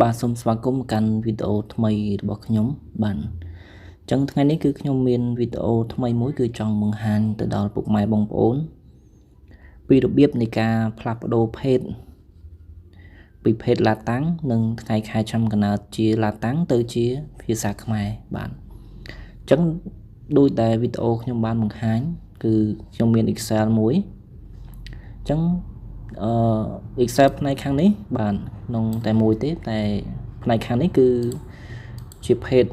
បាទសូមស្វាគមន៍កាន់វីដេអូថ្មីរបស់ខ្ញុំបាទអញ្ចឹងថ្ងៃនេះគឺខ្ញុំមានវីដេអូថ្មីមួយគឺចង់បង្ហាញទៅដល់ពុកម៉ែបងប្អូនពីរបៀបនៃការផ្លាស់ប្ដូរភេទពីភេទឡាតាំងនិងថ្ងៃខែឆ្នាំកំណើតជាឡាតាំងទៅជាភាសាខ្មែរបាទអញ្ចឹងដូចដែលវីដេអូខ្ញុំបានបង្ហាញគឺខ្ញុំមាន Excel មួយអញ្ចឹងExcel ផ្នែកខាងនេះបាទក្នុងតែមួយទេតែផ្នែកខាងនេះគឺជាភេទ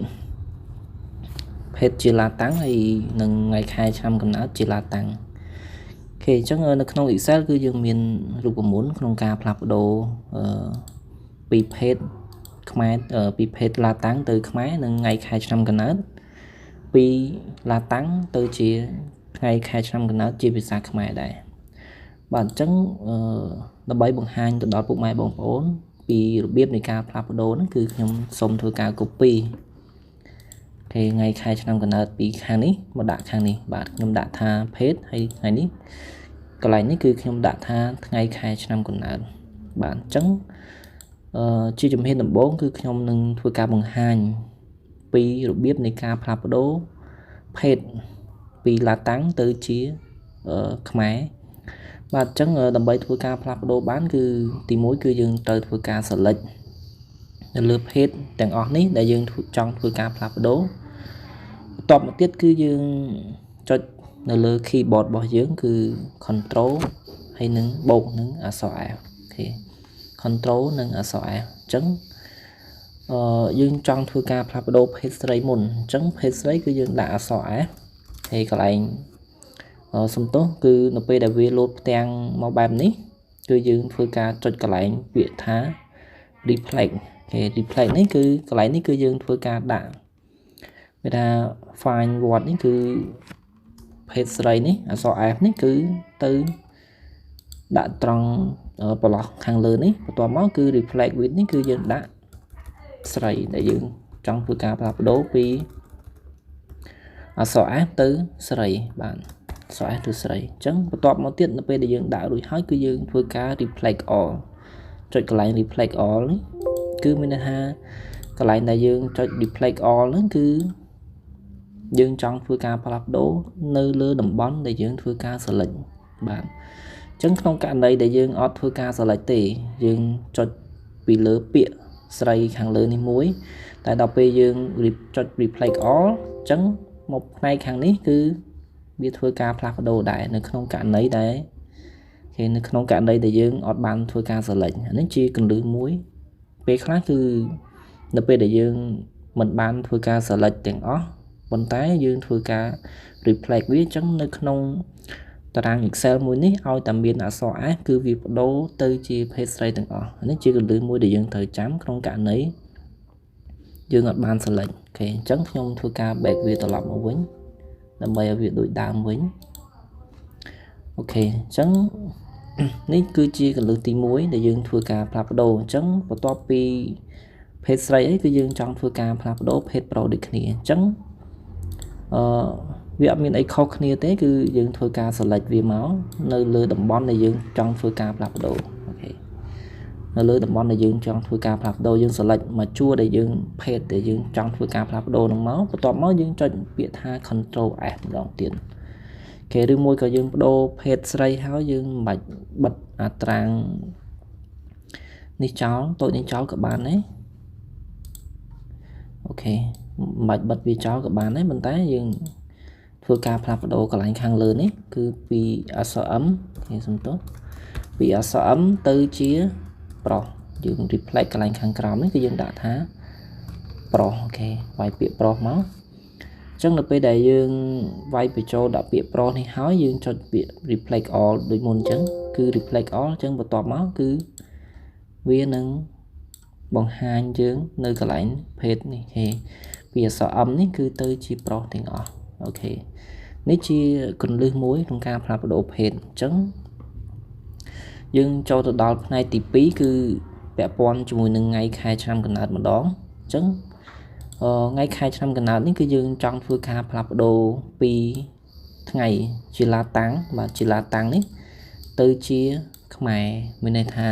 ជាឡាតាំងហើយនឹងថ្ងៃខែឆ្នាំកំណើតជាឡាតាំងអូខេអញ្ចឹងនៅក្នុង Excel គឺយើងមានរូបមន្តក្នុងការផ្លាស់ប្ដូរពីភេទខ្មែរពីភេទឡាតាំងទៅខ្មែរនិងថ្ងៃខែឆ្នាំកំណើតពីឡាតាំងទៅជាថ្ងៃខែឆ្នាំកំណើតជាភាសាខ្មែរដែរបាទអញ្ចឹងដើម្បីបង្ហាញទៅដល់ពុកម៉ែបងប្អូនពីរបៀបនៃការផ្លាស់ប្ដូរហ្នឹងគឺខ្ញុំសូមធ្វើការ copy គេថ្ងៃខែឆ្នាំកំណើតពីខាងនេះមកដាក់ខាងនេះបាទខ្ញុំដាក់ថា page ហើយថ្ងៃនេះកន្លែងនេះគឺខ្ញុំដាក់ថាថ្ងៃខែឆ្នាំកំណើតបាទអញ្ចឹងជាជំហានដំបូងគឺខ្ញុំនឹងធ្វើការបង្ហាញពីរបៀបនៃការផ្លាស់ប្ដូរ page ពីឡាតាំងទៅជាខ្មែរបាទអញ្ចឹងដើម្បីធ្វើការផ្លាស់ប្ដូរបានគឺទី1គឺយើងត្រូវធ្វើការ select នៅលើ page ទាំងអស់នេះដែលយើងចង់ធ្វើការផ្លាស់ប្ដូរបន្ទាប់មកទៀតគឺយើងចុចនៅលើ keyboard របស់យើងគឺ control ហើយនឹងបូកនឹងអក្សរ F អូខេ control និងអក្សរ F អញ្ចឹងយើងចង់ធ្វើការផ្លាស់ប្ដូរ page ស្រីមុនអញ្ចឹង page ស្រីគឺយើងដាក់អក្សរ F ហើយកន្លែងសំទោសគឺនៅពេលដែលវាលោតផ្ទាំងមកបែបនេះគឺយើងធ្វើការចុចកន្លែងពាក្យថា reflect គេ reflect នេះគឺកន្លែងនេះគឺយើងធ្វើការដាក់វាថា find word នេះគឺ page ស្រីនេះអក្សរ F នេះគឺទៅដាក់ត្រង់ប្រឡោះខាងលើនេះបន្ទាប់មកគឺ reflect with នេះគឺយើងដាក់ស្រីដែលយើងចង់ធ្វើការផ្លាស់ប្ដូរពីអក្សរ F ទៅស្រីបាទអក្សរ F ទៅស្រីអញ្ចឹងបន្ទាប់មកទៀតនៅពេលដែលយើងដាក់រួចហើយគឺយើងធ្វើការ reflect all ចុចកន្លែង reflect all នេះគឺមានន័យថាកន្លែងដែលយើងចុច reflect all ហ្នឹងគឺយើងចង់ធ្វើការផ្លាស់ប្ដូរនៅលើតំបន់ដែលយើងធ្វើការ select បាទអញ្ចឹងក្នុងករណីដែលយើងអត់ធ្វើការ select ទេយើងចុចពីលើពាក្យស្រីខាងលើនេះមួយតែដល់ពេលយើងចុច reflect all អញ្ចឹងមកផ្នែកខាងនេះគឺវាធ្វើការផ្លាស់ប្ដូរដែរនៅក្នុងករណីដែលនៅក្នុងករណីដែលយើងអត់បានធ្វើការ select អានេះជាគន្លឹះមួយពេលខ្លះគឺនៅពេលដែលយើងមិនបានធ្វើការ select ទាំងអស់ប៉ុន្តែយើងធ្វើការ reflect វាអញ្ចឹងនៅក្នុងតារាង Excel មួយនេះឲ្យតែមានអក្សរ S គឺវាបដូរទៅជា page ស្រីទាំងអស់នេះជាគន្លឹះមួយដែលយើងត្រូវចាំក្នុងករណីយើងអត់បាន select អូខេអញ្ចឹងខ្ញុំធ្វើការ back វាត្រឡប់មកវិញដើម្បីឲ្យវាដូចដើមវិញអូខេអញ្ចឹងនេះគឺជាគន្លឹះទី1ដែលយើងធ្វើការផ្លាស់ប្ដូរអញ្ចឹងបន្ទាប់ពី page ស្រីអីគឺយើងចង់ធ្វើការផ្លាស់ប្ដូរ page pro ដូចគ្នាអញ្ចឹងវាអត់មានអីខុសគ្នាទេគឺយើងធ្វើការ select វាមកនៅលើតំបន់ដែលយើងចង់ធ្វើការផ្លាស់ប្ដូរអូខេនៅលើតំបន់ដែលយើងចង់ធ្វើការផ្លាស់ប្ដូរយើង select មកជួរដែលយើង page ដែលយើងចង់ធ្វើការផ្លាស់ប្ដូរនឹងមកបន្ទាប់មកយើងចុចពាក្យថា control F ម្ដងទៀតគេឬមួយក៏យើងបដូរ page ស្រីហើយយើងមិនបាច់បិទអាត្រាងនេះចោលតូចនេះចោលក៏បានដែរអូខេមិនបាច់បិទវាចោលក៏បានដែរប៉ុន្តែយើងធ្វើការផ្លាស់ប្ដូរកន្លែងខាងលើនេះគឺពីអក្សរ M គេសំទោសពីអក្សរ M ទៅជាប្រុសយើង reflect កន្លែងខាងក្រោមនេះគឺយើងដាក់ថាប្រុសអូខេវាយពាក្យប្រុសមកអញ្ចឹងនៅពេលដែលយើងវាយបញ្ចូលដាក់ពាក្យប្រុសនេះហើយយើងចុចពាក្យ reflect all ដូចមុនអញ្ចឹងគឺ reflect all អញ្ចឹងបន្ទាប់មកគឺវានឹងបង្ហាញយើងនៅកន្លែង page នេះហេពីអក្សរ M នេះគឺទៅជាប្រុសទាំងអស់អូខេនេះជាគន្លឹះមួយក្នុងការផ្លាស់ប្ដូរ page អញ្ចឹងយើងចូលទៅដល់ផ្នែកទី2គឺពាក់ព័ន្ធជាមួយនឹងថ្ងៃខែឆ្នាំកំណើតម្ដងអញ្ចឹងថ្ងៃខែឆ្នាំកំណើតនេះគឺយើងចង់ធ្វើការផ្លាស់ប្ដូរពីថ្ងៃជាឡាតាំងបាទជាឡាតាំងនេះទៅជាខ្មែរមានន័យថា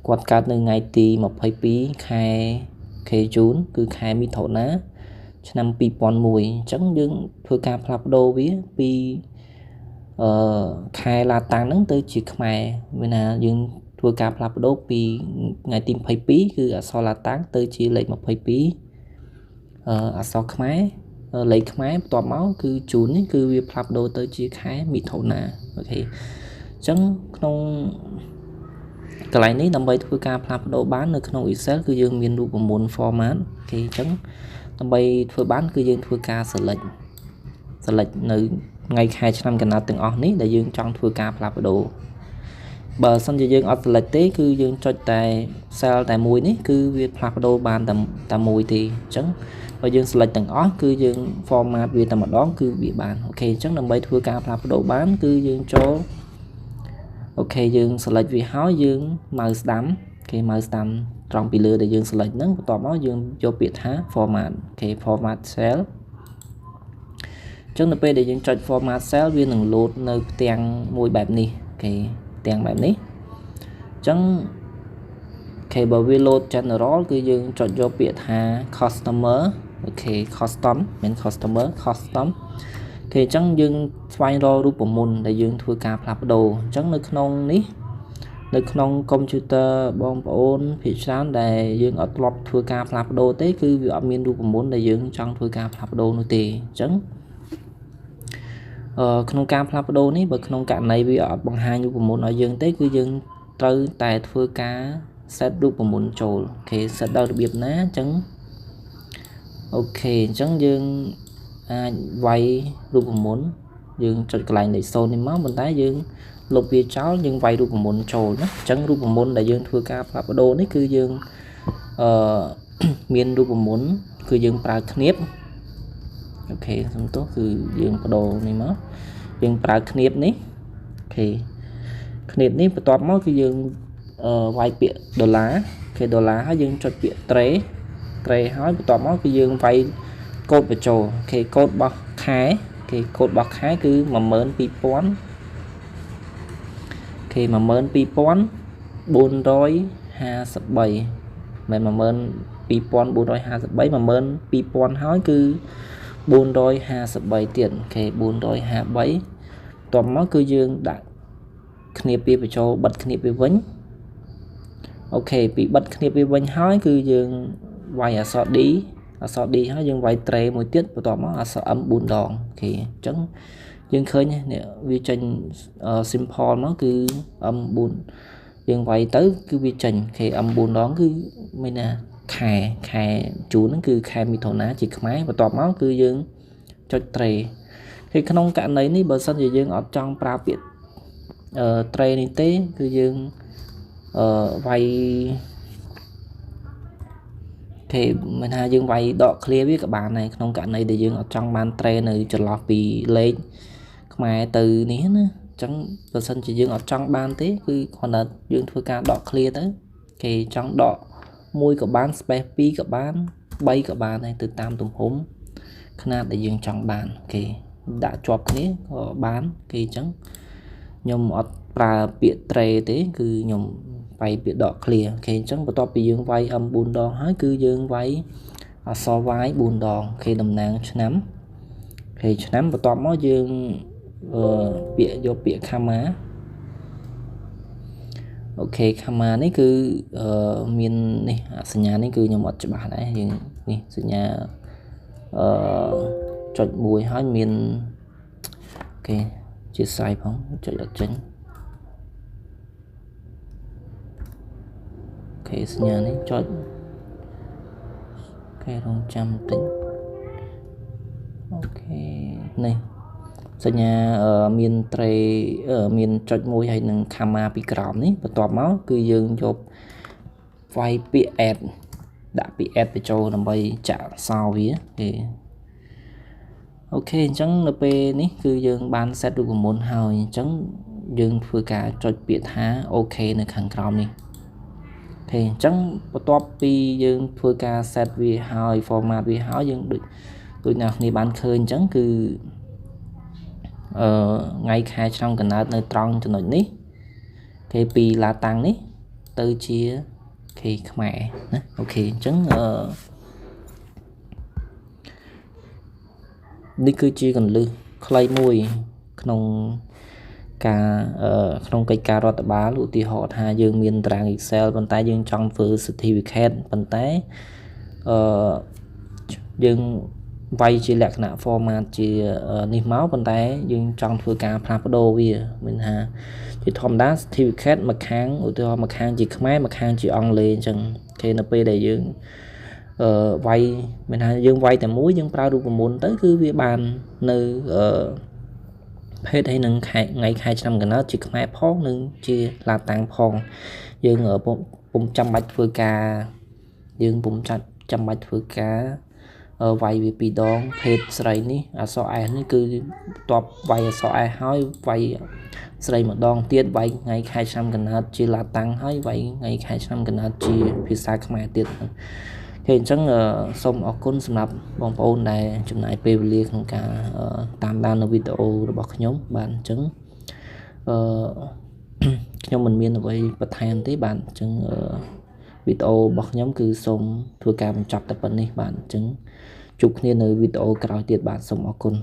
quạt cát nơi ngày tì một phẩy pí khai khế chún cứ khai mi thổ ná năm pi pon mùi chẳng dương thưa ca plap đô vía pi khai là tăng nắng tới chỉ khmai bên nào dương thưa ca plap đô pi ngày tìm phẩy pí cứ ở so là tăng tới chỉ lấy một phẩy pí ở so khmai lấy khmai tọa máu cứ chún cứ việc plap đô tới chỉ khai mi thổ ná ok chẳng không cái này ní nằm bay thưa ca plap đô bán ở trong Excel cứ dương miềnรูปมน format ok chẳng tầm bay thưa bán cứ dương thưa ca select nơi ngày 2 năm cái nào từng ở ní để dương trong thưa ca plap đồ bờ sân dương ở select tế cứ dương cho tại sao tại mùi ní cứ việc plap đồ bàn tầm mùi thì chẳng và dương select từng ó cứ dương format vì tầm đó cứ bị bàn ok chẳng nằm bay thưa ca plap đồ bán cứ dương cho ok dương select vì hói dương màu đắm cái màu đắm trong bị lừa để dương select nắng tọa máu dương cho biệt há format cái format cell trong để dương chọn format cell viên đừng load nơi tiền môi bẹp này cái tiền bẹp này trong cái bởi vì load general cứ dương chọn cho biệt há customer ok custom men custom thì chẳng dương file roรูปมนđể dương thưa ca plap đồ chẳng nơi không ní nơi không computer bom ôn phía sáng để dương ở lọc thưa ca plap đồ tế cứ việc miềnรูปมนđể dương trong thưa ca plap đồ nơi tì chẳng không ca plap đồ ní bởi không cả này vì ở bằng haiรูปมนở dương tế cứ dương tới tại thưa ca setรูปมนtrồi thì set đâu biệt ná chẳng ok chẳng dương vayรูปมนdương chọn cái lạnh để xô nên máu mình tái dương lục việt cháu nhưng vayรูปมนtrồi nó chẳngรูปมนlà dương thưa ca plap đồ đấy cứ dương miềnรูปมนcứ dương pra kniếp ok xong tốt cứ dương đồ này máu dương pra kniếp ní ok kniếp ní và toàn máu cứ dương vay bịa đô lá cái đô lá dương cho bịa tre hỏi toàn máu cứ dương vay cột vào chỗ cái cột bọc khái cái cột bọc khái cứ mà mớn pi pón khi mà mớn pi pón 427 mà mớn pi pón 427 mà mớn pi pón hỏi cứ 427 tiền cái 427 toàn máu cứ dương đặt kniệp pi vào chỗ bật kniệp pi vĩnh ok bị bật kniệp pi vĩnh hỏi cứ dương vay ở sọ đi nó dương vay tre một tiết và tỏ nó sợ âm 4 đòn thì chẳng dương khơi nhé vi trình simple nó cứ âm 4 dương vay tới cứ vi trình thì âm 4 đón cứ mình nè khai chú nó cứ khai mi thổ ná chỉ máy và tỏ máu cứ dương cho tre thì không cả đấy ní bờ sân thì dương ở trong pra việt tre này tế cứ dương vay thì mình hai dương vay đọ clear với các bạn này không cả này để dương ở trong ban trainer cho lọt bị lên mà từ ní nữa chẳng bờ sân chỉ dương ở trong ban thế cứ còn là dương thưa ca đọ clear tới thì trong đọ môi của bán spare pi các bạn bay các bạn này từ tam tùm húm khả để dương trong bàn thì đã chọp cái bán thì chẳng nhom ở pra bịa tre thế cứ nhom vay bị đỏ clear khi chẳng bắt bị dương vay âm 4 đòn hỏi cứ dương vay so vay 4 đòn khi đầm nàng nắm thì nắm bắt nó dương bịa vô bịa camera ok camera này cứ miền này sinh nhà này cứ như một cho bạn này này sinh nhà chọn mùi hỏi miền ok chia sai không cho được chính cái nhà này cho cái đồng trăm tính ok này nhà ở miền tây ở miền chọn môi hay nâng camera bị còng đấy và tọa máu cứ dương chụp vay bị ad đã bị ad để cho làm bay trả sao vía thì ok chẳng np ní cứ dương ban set được môn hồi chẳng dương vừa cả cho biệt há ok nơi khẳng còng này thì chẳng top pi dương phơi ca set vì hỏi format vì hỏi dương được tụi nào thì bán khơi chẳng cứ ngày khai trong cần nơi trong cho nội ní thì pi là tăng ní ទៅជាគេខ្មែរណាអូខេអញ្ចឹងនេះគឺជាកន្លឹះខ្លីមួយក្នុងការក្នុងកិច្ចការរដ្ឋបាលឧទាហរណ៍ថាយើងមានតារាង Excel ប៉ុន្តែយើងចង់ធ្វើ certificate ប៉ុន្តែយើងវាយជាលក្ខណៈ format ជានេះមកប៉ុន្តែយើងចង់ធ្វើការផ្លាស់ប្ដូរវាមានថាជាធម្មតា certificate មួយខាងឧទាហរណ៍មួយខាងជាខ្មែរមួយខាងជាអង់គ្លេសអញ្ចឹងគេនៅពេលដែលយើងវាយមានថាយើងវាយតែមួយយើងប្រើរូបមន្តទៅគឺវាបាននៅភេទហើយនឹងថ្ងៃខែឆ្នាំកំណើតជាខ្មែរផងនិងជាឡាតាំងផងយើងពុំចាំបាច់ធ្វើការយើងពុំចាំបាច់ធ្វើការវាយវាពីរដងភេទស្រីនេះអក្សរ S នេះគឺតបវាយអក្សរ S ហើយវាយស្រីម្ដងទៀតវាយថ្ងៃខែឆ្នាំកំណើតជាឡាតាំងហើយវាយថ្ងៃខែឆ្នាំកំណើតជាភាសាខ្មែរទៀតគេអញ្ចឹងសូមអរគុណសម្រាប់បងប្អូនដែលចំណាយពេលវេលាក្នុងការតាមដាននៅវីដេអូរបស់ខ្ញុំបាទអញ្ចឹងខ្ញុំមិនមានអ្វីបន្ថែមទេបាទអញ្ចឹងវីដេអូរបស់ខ្ញុំគឺសូមធ្វើការបញ្ចប់តែប៉ុណ្្នេះបាទអញ្ចឹងជួបគ្នានៅវីដេអូក្រោយទៀតបាទសូមអរគុណ